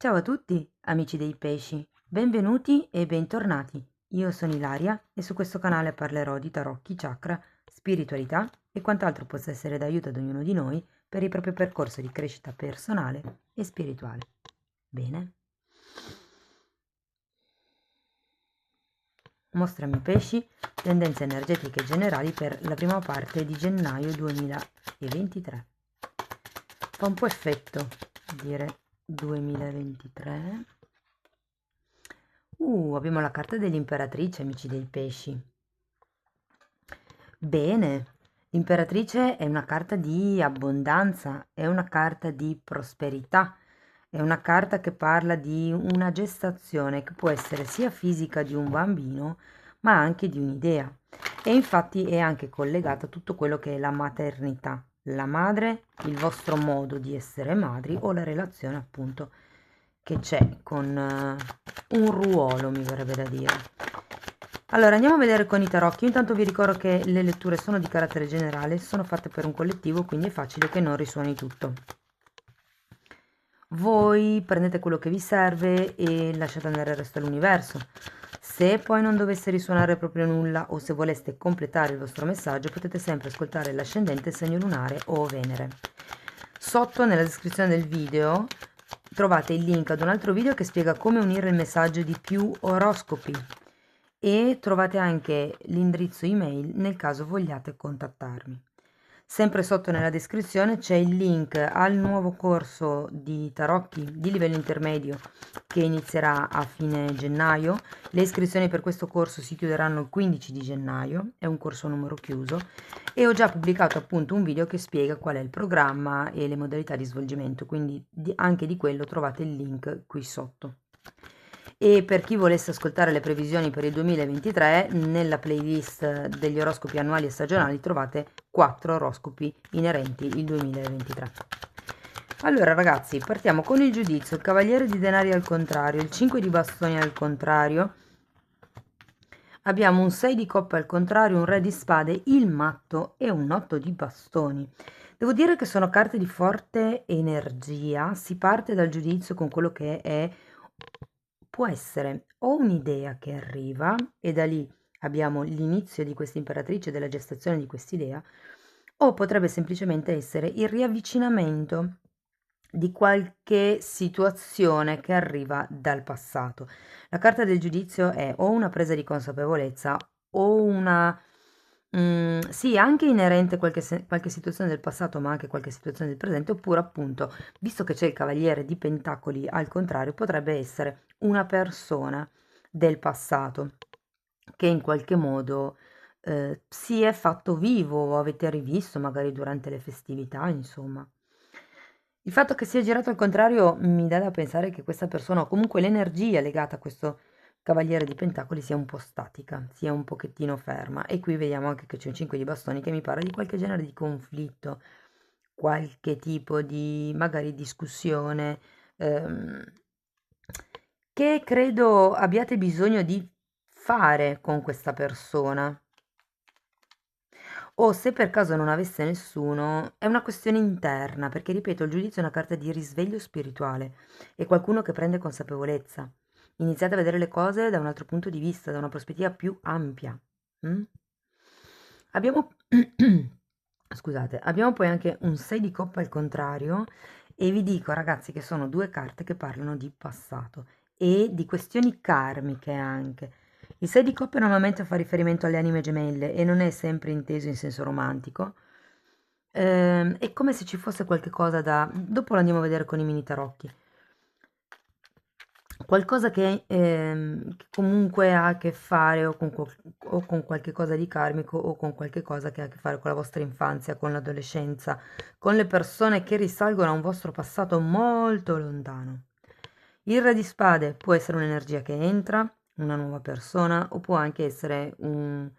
Ciao a tutti, amici dei pesci, benvenuti e bentornati. Io sono Ilaria e su questo canale parlerò di tarocchi, chakra, spiritualità e quant'altro possa essere d'aiuto ad ognuno di noi per il proprio percorso di crescita personale e spirituale. Bene? Mostrami pesci, tendenze energetiche generali per la prima parte di gennaio 2023. Fa un po' effetto dire 2023. Abbiamo la carta dell'imperatrice, amici dei pesci. Bene, l'imperatrice è una carta di abbondanza, è una carta di prosperità, è una carta che parla di una gestazione che può essere sia fisica di un bambino, ma anche di un'idea. E infatti è anche collegata a tutto quello che è la maternità, la madre, il vostro modo di essere madri o la relazione appunto che c'è con un ruolo, mi verrebbe da dire. Allora, andiamo a vedere con i tarocchi. Io intanto vi ricordo che le letture sono di carattere generale, sono fatte per un collettivo, quindi è facile che non risuoni tutto. Voi prendete quello che vi serve e lasciate andare il resto dell'universo. Se poi non dovesse risuonare proprio nulla o se voleste completare il vostro messaggio, potete sempre ascoltare l'ascendente, il segno lunare o Venere. Sotto nella descrizione del video trovate il link ad un altro video che spiega come unire il messaggio di più oroscopi e trovate anche l'indirizzo email nel caso vogliate contattarmi. Sempre sotto nella descrizione c'è il link al nuovo corso di tarocchi di livello intermedio che inizierà a fine gennaio. Le iscrizioni per questo corso si chiuderanno il 15 di gennaio, è un corso a numero chiuso e ho già pubblicato appunto un video che spiega qual è il programma e le modalità di svolgimento, quindi anche di quello trovate il link qui sotto. E per chi volesse ascoltare le previsioni per il 2023, nella playlist degli oroscopi annuali e stagionali trovate 4 oroscopi inerenti il 2023. Allora ragazzi, partiamo con il giudizio, il cavaliere di denari al contrario, il 5 di bastoni al contrario, abbiamo un 6 di coppe al contrario, un re di spade, il matto e un 8 di bastoni. Devo dire che sono carte di forte energia, si parte dal giudizio con quello che è, può essere o un'idea che arriva e da lì abbiamo l'inizio di questa imperatrice, della gestazione di quest'idea, o potrebbe semplicemente essere il riavvicinamento di qualche situazione che arriva dal passato. La carta del giudizio è o una presa di consapevolezza o una sì, anche inerente a qualche situazione del passato, ma anche qualche situazione del presente, oppure appunto, visto che c'è il cavaliere di pentacoli al contrario, potrebbe essere una persona del passato che in qualche modo si è fatto vivo o avete rivisto magari durante le festività, insomma. Il fatto che sia girato al contrario mi dà da pensare che questa persona, o comunque l'energia legata a questo cavaliere di pentacoli, sia un po' statica, sia un pochettino ferma. E qui vediamo anche che c'è un 5 di bastoni che mi parla di qualche genere di conflitto, qualche tipo di magari discussione, ehm, che credo abbiate bisogno di fare con questa persona. O se per caso non avesse nessuno, è una questione interna, perché ripeto, il giudizio è una carta di risveglio spirituale, è qualcuno che prende consapevolezza. Iniziate a vedere le cose da un altro punto di vista, da una prospettiva più ampia. Mm? Abbiamo, scusate, abbiamo poi anche un 6 di coppa al contrario e vi dico ragazzi che sono due carte che parlano di passato e di questioni karmiche anche. Il 6 di coppe normalmente fa riferimento alle anime gemelle e non è sempre inteso in senso romantico. È come se ci fosse qualche cosa da... Dopo lo andiamo a vedere con i mini tarocchi. Qualcosa che comunque ha a che fare o con qualche cosa di karmico o con qualche cosa che ha a che fare con la vostra infanzia, con l'adolescenza, con le persone che risalgono a un vostro passato molto lontano. Il re di spade può essere un'energia che entra, una nuova persona, o può anche essere un...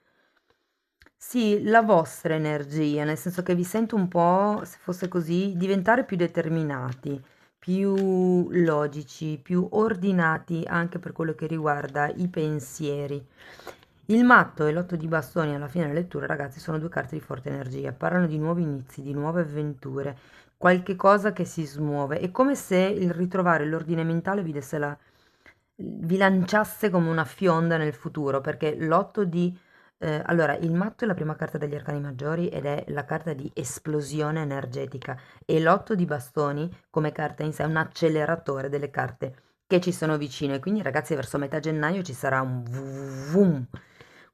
Sì, la vostra energia, nel senso che vi sento un po', se fosse così, diventare più determinati, più logici, più ordinati anche per quello che riguarda i pensieri. Il matto e l'otto di bastoni alla fine della lettura, ragazzi, sono due carte di forte energia, parlano di nuovi inizi, di nuove avventure, qualche cosa che si smuove. È come se il ritrovare l'ordine mentale vi lanciasse come una fionda nel futuro, perché l'otto di... allora, il matto è la prima carta degli arcani maggiori ed è la carta di esplosione energetica e l'otto di bastoni come carta in sé è un acceleratore delle carte che ci sono vicine. Quindi ragazzi, verso metà gennaio ci sarà un vum,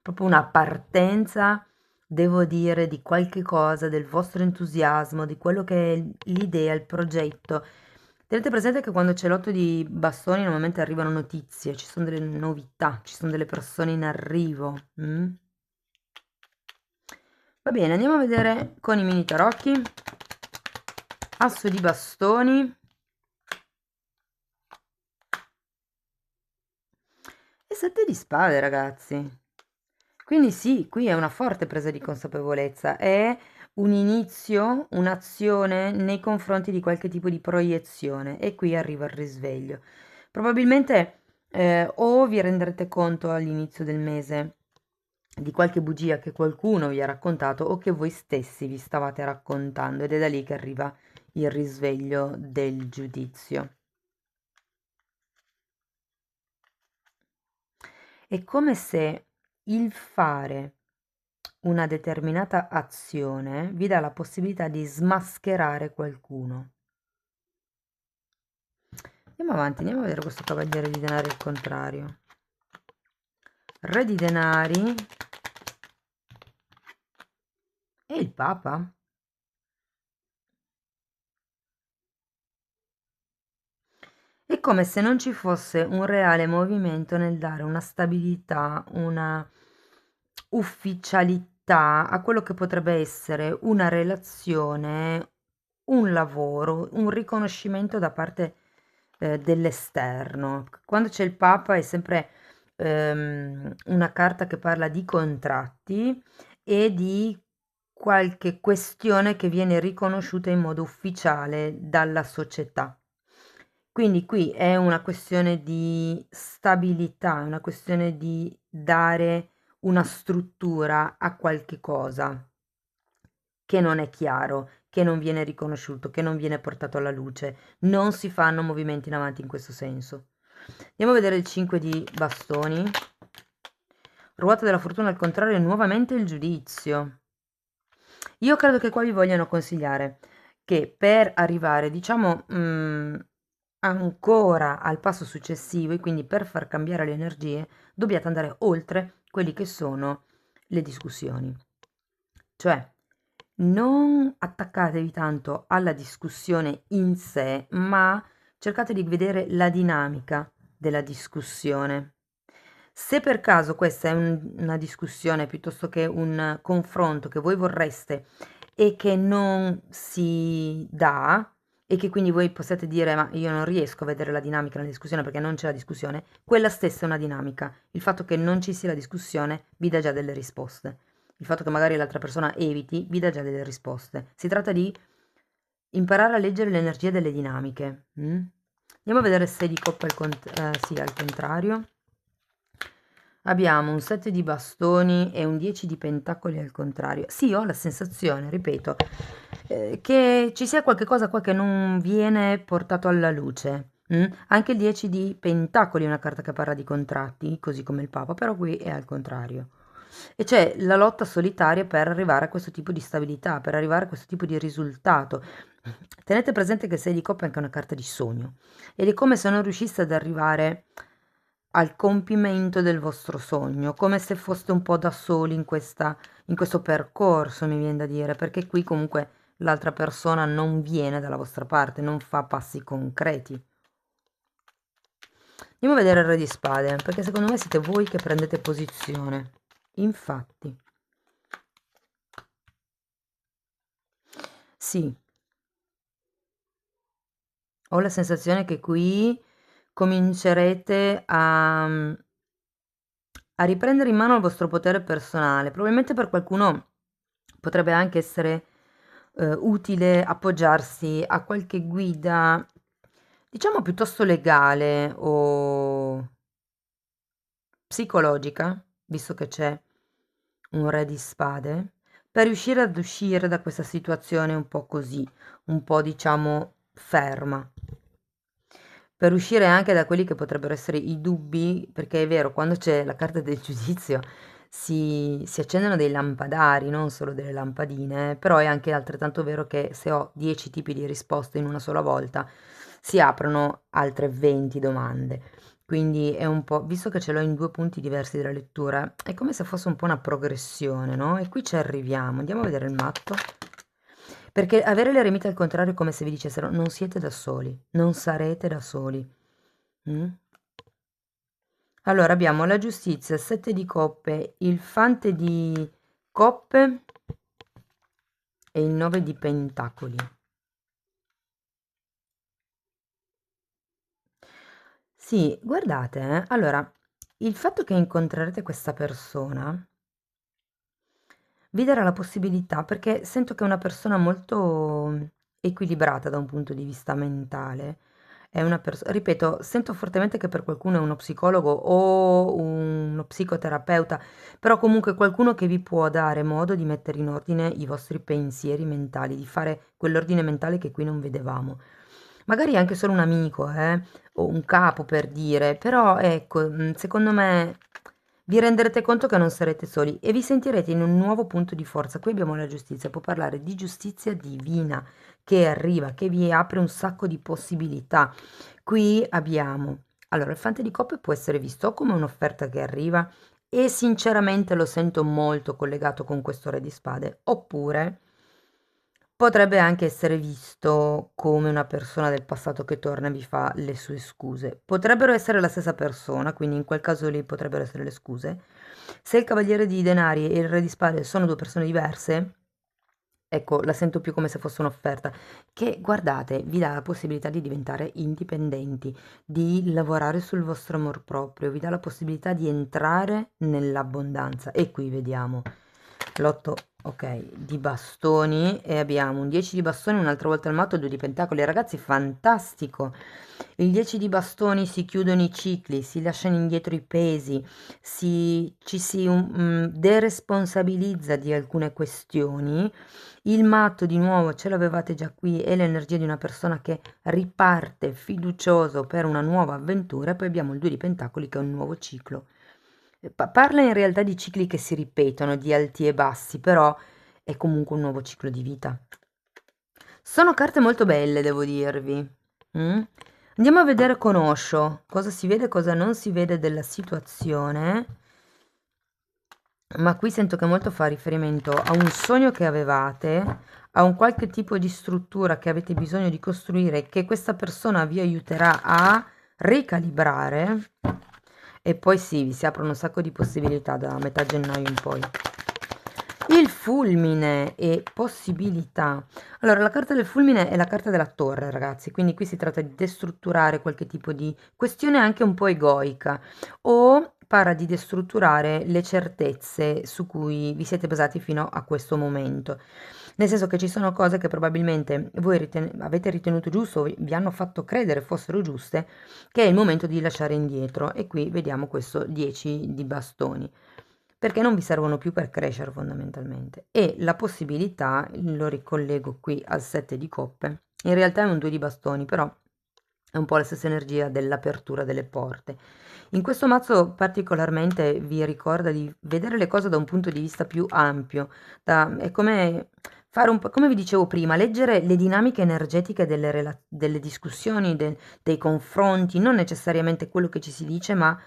proprio una partenza, devo dire, di qualche cosa, del vostro entusiasmo, di quello che è l'idea, il progetto. Tenete presente che quando c'è l'otto di bastoni normalmente arrivano notizie, ci sono delle novità, ci sono delle persone in arrivo. Va bene, andiamo a vedere con i mini tarocchi. Asso di bastoni. E 7 di spade, ragazzi. Quindi sì, qui è una forte presa di consapevolezza, è un inizio, un'azione nei confronti di qualche tipo di proiezione e qui arriva il risveglio. Probabilmente o vi renderete conto all'inizio del mese di qualche bugia che qualcuno vi ha raccontato o che voi stessi vi stavate raccontando ed è da lì che arriva il risveglio del giudizio. È come se il fare una determinata azione vi dà la possibilità di smascherare qualcuno. Andiamo avanti, andiamo a vedere questo cavaliere di denari al contrario. Re di denari e il Papa. È come se non ci fosse un reale movimento nel dare una stabilità, una ufficialità a quello che potrebbe essere una relazione, un lavoro, un riconoscimento da parte dell'esterno. Quando c'è il Papa è sempre una carta che parla di contratti e di qualche questione che viene riconosciuta in modo ufficiale dalla società. Quindi qui è una questione di stabilità, è una questione di dare una struttura a qualche cosa che non è chiaro, che non viene riconosciuto, che non viene portato alla luce. Non si fanno movimenti in avanti in questo senso. Andiamo a vedere il 5 di bastoni. Ruota della fortuna al contrario, nuovamente il giudizio. Io credo che qua vi vogliano consigliare che per arrivare, diciamo, ancora al passo successivo e quindi per far cambiare le energie, dobbiate andare oltre quelli che sono le discussioni. Cioè, non attaccatevi tanto alla discussione in sé, ma cercate di vedere la dinamica della discussione. Se per caso questa è una discussione piuttosto che un confronto che voi vorreste e che non si dà, e che quindi voi possiate dire ma io non riesco a vedere la dinamica nella discussione perché non c'è la discussione, quella stessa è una dinamica. Il fatto che non ci sia la discussione vi dà già delle risposte. Il fatto che magari l'altra persona eviti vi dà già delle risposte. Si tratta di imparare a leggere le energie delle dinamiche. Andiamo a vedere 6 di coppe sì, al contrario. Abbiamo un 7 di bastoni e un 10 di pentacoli al contrario. Sì, ho la sensazione, ripeto, che ci sia qualche cosa qua che non viene portato alla luce. Anche il 10 di pentacoli è una carta che parla di contratti, così come il Papa, però qui è al contrario. E c'è la lotta solitaria per arrivare a questo tipo di stabilità, per arrivare a questo tipo di risultato. Tenete presente che il 6 di coppe è anche una carta di sogno ed è come se non riuscisse ad arrivare al compimento del vostro sogno, come se foste un po' da soli in questo percorso, mi viene da dire, perché qui comunque l'altra persona non viene dalla vostra parte, non fa passi concreti. Andiamo a vedere il re di spade, perché secondo me siete voi che prendete posizione. Infatti. Sì, ho la sensazione che qui comincerete a riprendere in mano il vostro potere personale. Probabilmente per qualcuno potrebbe anche essere utile appoggiarsi a qualche guida, diciamo piuttosto legale o psicologica, visto che c'è un re di spade, per riuscire ad uscire da questa situazione un po' così, un po' diciamo ferma. Per uscire anche da quelli che potrebbero essere i dubbi, perché è vero, quando c'è la carta del giudizio si accendono dei lampadari, non solo delle lampadine, però è anche altrettanto vero che se ho 10 tipi di risposte in una sola volta, si aprono altre 20 domande. Quindi è un po', visto che ce l'ho in due punti diversi della lettura, è come se fosse un po' una progressione, no? E qui ci arriviamo. Andiamo a vedere il matto. Perché avere le eremite al contrario è come se vi dicessero non siete da soli, non sarete da soli. Mm? Allora abbiamo la giustizia, il 7 di coppe, il fante di coppe e il 9 di pentacoli. Sì, guardate, allora, il fatto che incontrerete questa persona vi darà la possibilità, perché sento che è una persona molto equilibrata da un punto di vista mentale. È una persona, ripeto, sento fortemente che per qualcuno è uno psicologo o uno psicoterapeuta, però comunque qualcuno che vi può dare modo di mettere in ordine i vostri pensieri mentali, di fare quell'ordine mentale che qui non vedevamo. Magari anche solo un amico, o un capo per dire, però ecco, secondo me vi renderete conto che non sarete soli e vi sentirete in un nuovo punto di forza. Qui abbiamo la giustizia, può parlare di giustizia divina che arriva, che vi apre un sacco di possibilità. Qui abbiamo, allora, il fante di coppe può essere visto o come un'offerta che arriva e sinceramente lo sento molto collegato con questo re di spade, oppure potrebbe anche essere visto come una persona del passato che torna e vi fa le sue scuse. Potrebbero essere la stessa persona, quindi in quel caso lì potrebbero essere le scuse. Se il cavaliere di denari e il re di spade sono due persone diverse, ecco, la sento più come se fosse un'offerta, che guardate, vi dà la possibilità di diventare indipendenti, di lavorare sul vostro amor proprio, vi dà la possibilità di entrare nell'abbondanza. E qui vediamo l'8, ok, di bastoni e abbiamo un 10 di bastoni, un'altra volta il matto, 2 di pentacoli. Ragazzi, fantastico! Il 10 di bastoni si chiudono i cicli, si lasciano indietro i pesi, ci si deresponsabilizza di alcune questioni. Il matto di nuovo ce l'avevate già qui, è l'energia di una persona che riparte fiducioso per una nuova avventura. E poi abbiamo il 2 di pentacoli che è un nuovo ciclo. Parla in realtà di cicli che si ripetono, di alti e bassi, però è comunque un nuovo ciclo di vita. Sono carte molto belle, devo dirvi. Mm? Andiamo a vedere con Osho cosa si vede e cosa non si vede della situazione. Ma qui sento che molto fa riferimento a un sogno che avevate, a un qualche tipo di struttura che avete bisogno di costruire, che questa persona vi aiuterà a ricalibrare. E poi sì, vi si aprono un sacco di possibilità da metà gennaio in poi. Il fulmine e possibilità. Allora, la carta del fulmine è la carta della torre, ragazzi, quindi qui si tratta di destrutturare qualche tipo di questione anche un po' egoica o parla di destrutturare le certezze su cui vi siete basati fino a questo momento. Nel senso che ci sono cose che probabilmente voi avete ritenuto giusto, vi hanno fatto credere fossero giuste, che è il momento di lasciare indietro. E qui vediamo questo 10 di bastoni, perché non vi servono più per crescere fondamentalmente. E la possibilità, lo ricollego qui al 7 di coppe, in realtà è un 2 di bastoni, però è un po' la stessa energia dell'apertura delle porte. In questo mazzo particolarmente vi ricorda di vedere le cose da un punto di vista più ampio, è come fare un po', come vi dicevo prima, leggere le dinamiche energetiche delle discussioni, dei confronti, non necessariamente quello che ci si dice, ma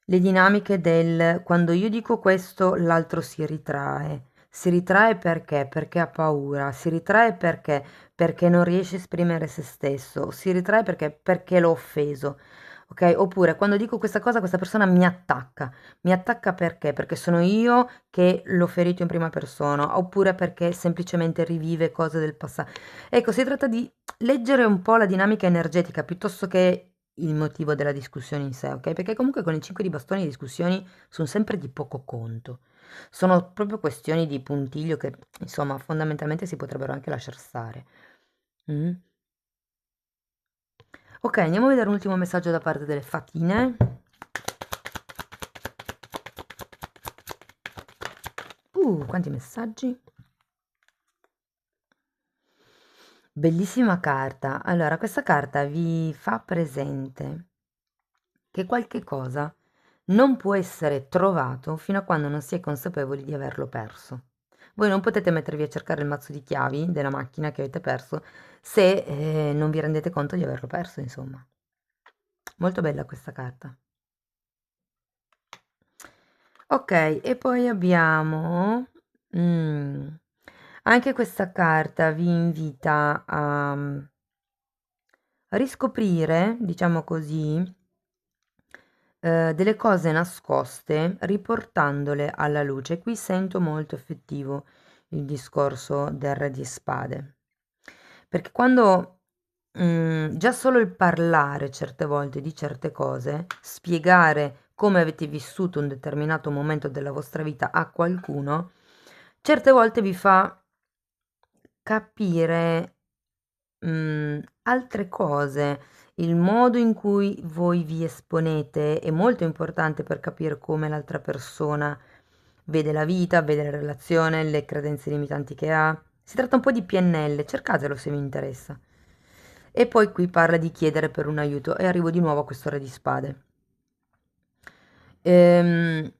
le dinamiche del quando io dico questo, l'altro si ritrae. Si ritrae perché? Perché ha paura, si ritrae perché? Perché non riesce a esprimere se stesso, si ritrae perché l'ho offeso. Ok? Oppure quando dico questa cosa, questa persona mi attacca. Mi attacca perché? Perché sono io che l'ho ferito in prima persona, oppure perché semplicemente rivive cose del passato. Ecco, si tratta di leggere un po' la dinamica energetica piuttosto che il motivo della discussione in sé, ok? Perché comunque con i 5 di bastoni le discussioni sono sempre di poco conto. Sono proprio questioni di puntiglio che, insomma, fondamentalmente si potrebbero anche lasciar stare. Mm? Ok, andiamo a vedere un ultimo messaggio da parte delle fatine. Quanti messaggi. Bellissima carta. Allora, questa carta vi fa presente che qualche cosa non può essere trovato fino a quando non si è consapevoli di averlo perso. Voi non potete mettervi a cercare il mazzo di chiavi della macchina che avete perso se non vi rendete conto di averlo perso, insomma. Molto bella questa carta. Ok, e poi abbiamo anche questa carta vi invita a riscoprire, diciamo così, delle cose nascoste riportandole alla luce. Qui sento molto effettivo il discorso del Re di Spade, perché quando già solo il parlare certe volte di certe cose, spiegare come avete vissuto un determinato momento della vostra vita a qualcuno, certe volte vi fa capire altre cose. Il modo in cui voi vi esponete è molto importante per capire come l'altra persona vede la vita, vede la relazione, le credenze limitanti che ha. Si tratta un po' di PNL, cercatelo se vi interessa. E poi qui parla di chiedere per un aiuto e arrivo di nuovo a questo Re di Spade. In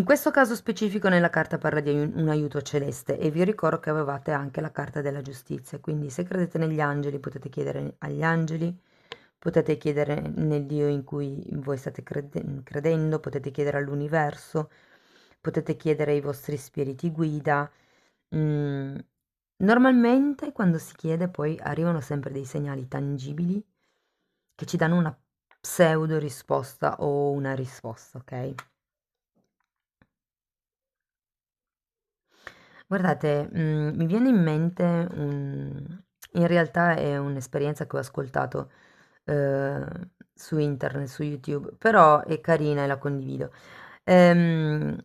questo caso specifico nella carta parla di un aiuto celeste e vi ricordo che avevate anche la carta della giustizia, quindi se credete negli angeli potete chiedere agli angeli, potete chiedere nel Dio in cui voi state credendo, potete chiedere all'universo, potete chiedere ai vostri spiriti guida. Normalmente quando si chiede poi arrivano sempre dei segnali tangibili che ci danno una pseudo risposta o una risposta, ok? Guardate, mi viene in mente in realtà è un'esperienza che ho ascoltato su internet, su YouTube, però è carina e la condivido. Ehm,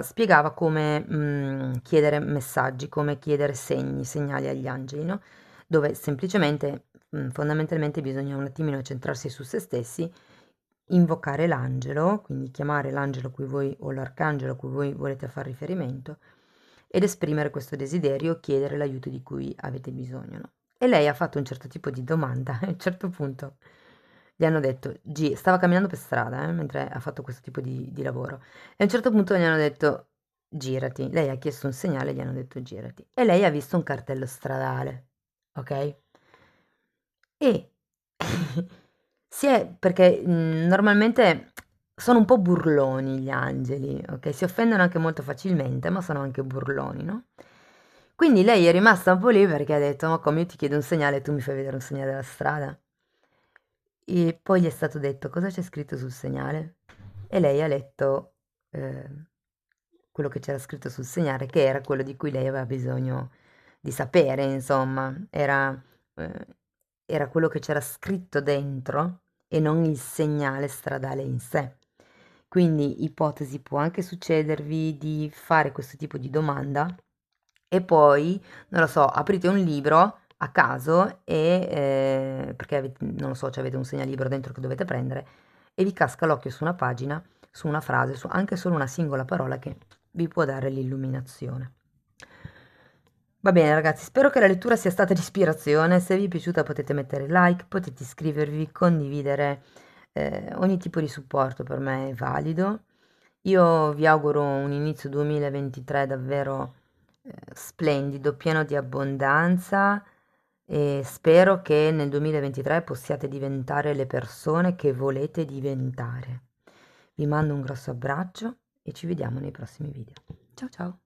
spiegava come chiedere messaggi, come chiedere segnali agli angeli, no? Dove semplicemente, fondamentalmente bisogna un attimino centrarsi su se stessi, invocare l'angelo, quindi chiamare l'angelo a cui voi o l'arcangelo a cui voi volete fare riferimento ed esprimere questo desiderio, chiedere l'aiuto di cui avete bisogno, no? E lei ha fatto un certo tipo di domanda, a un certo punto gli hanno detto, stava camminando per strada, mentre ha fatto questo tipo di lavoro, e a un certo punto gli hanno detto, girati. Lei ha chiesto un segnale, gli hanno detto, girati. E lei ha visto un cartello stradale, ok? E perché normalmente sono un po' burloni gli angeli, ok? Si offendono anche molto facilmente, ma sono anche burloni, no? Quindi lei è rimasta un po' lì perché ha detto, ma come io ti chiedo un segnale e tu mi fai vedere un segnale della strada? E poi gli è stato detto cosa c'è scritto sul segnale e lei ha letto quello che c'era scritto sul segnale, che era quello di cui lei aveva bisogno di sapere, insomma, eh, era quello che c'era scritto dentro e non il segnale stradale in sé. Quindi, ipotesi, può anche succedervi di fare questo tipo di domanda e poi, non lo so, aprite un libro a caso perché non lo so, avete un segnalibro dentro che dovete prendere e vi casca l'occhio su una pagina, su una frase, su anche solo una singola parola che vi può dare l'illuminazione. Va bene ragazzi, spero che la lettura sia stata di ispirazione, se vi è piaciuta potete mettere like, potete iscrivervi, condividere, ogni tipo di supporto per me è valido. Io vi auguro un inizio 2023 davvero splendido, pieno di abbondanza e spero che nel 2023 possiate diventare le persone che volete diventare. Vi mando un grosso abbraccio e ci vediamo nei prossimi video. Ciao ciao!